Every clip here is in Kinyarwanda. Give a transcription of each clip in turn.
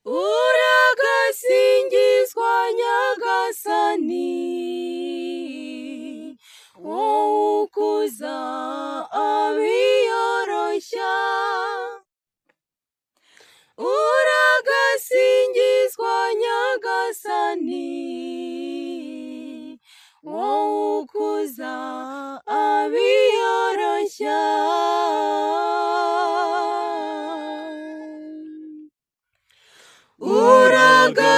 uragasingizwa Nyagasani, wowe ukuza abiyoroshya. Uragasingizwa Nyagasani, wowe ukuza abiyoroshya.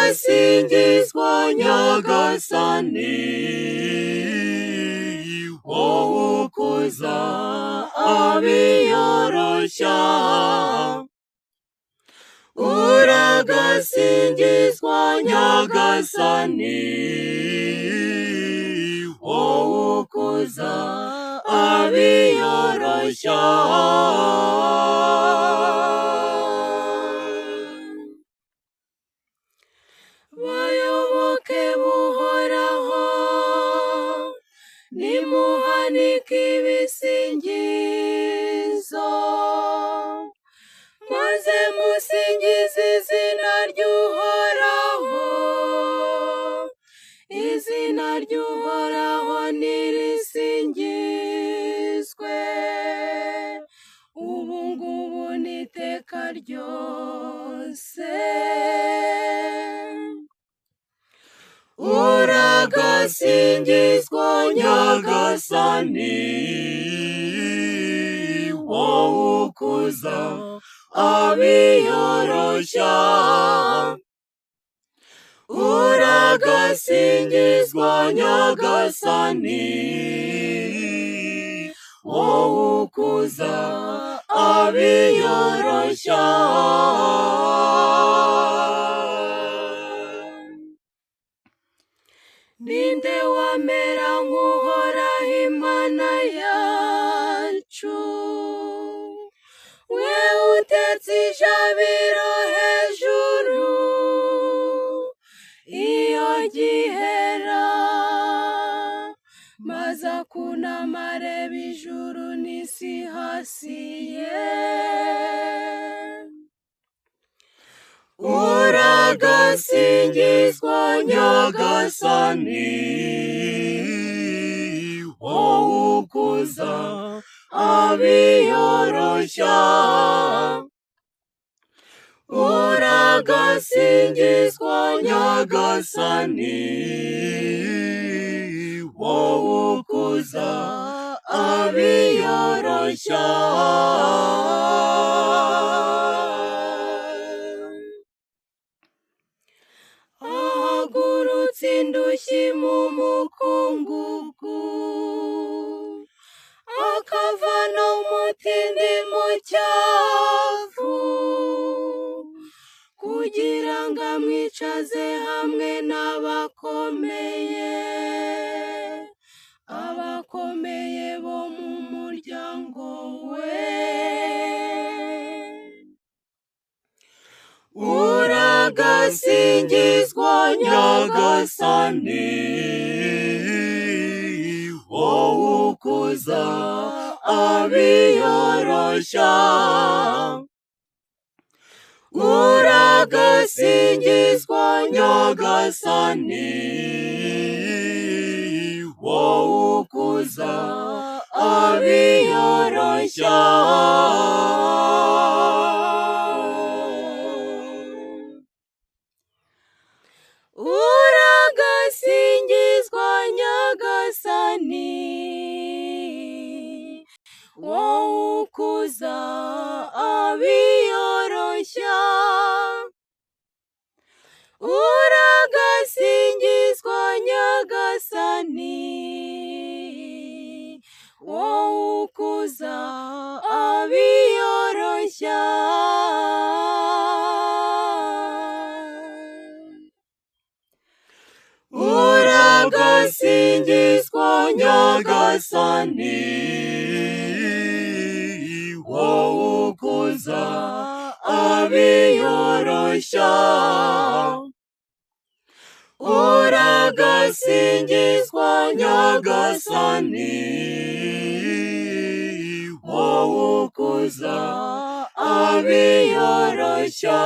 Uragasingizwa Nyagasani, wowe ukuza abiyoroshya. Uragasingizwa Nyagasani, wowe ukuza abiyoroshya. Bayoboke b'Uhoraho, nimuhanike ibisingizo, maze musingize izina ry'Uhoraho. Izina ry'Uhoraho nirisingizwe, ubu ngubu n'iteka ryose. Uragasingizwa Nyagasani, wowe ukuza abiyoroshya. Uragasingizwa Nyagasani, wowe ukuza abiyoroshya. Ninde wamera nk'Uhoraho Imana yacu, we utetse ijabiro hejuru, iyo gihera, maze akunama areba ijuru n'isi hasi ye. Uragasingizwa Nyagasani, wowe ukuza abiyoroshya. Uragasingizwa Nyagasani, wowe ukuza abiyoroshya. Ahagurutse indushyi mu mukungugu, akavana umutindi mu cyavu, kugira ngo amwicaze hamwe n'abakomeye, abakomeye bo mu muryango we. Uragasingizwa Nyagasani, wowe ukuza abiyoroshya. Uragasingizwa Nyagasani, wowe ukuza abiyoroshya. Uragasingizwa Nyagasani, wowe ukuza abiyoroshya. Uragasingizwa Nyagasani, wowe ukuza abiyoroshya. Uragasingizwa Nyagasani, wowe ukuza abiyoroshya. Uragasingizwa Nyagasani, wowe ukuza abiyoroshya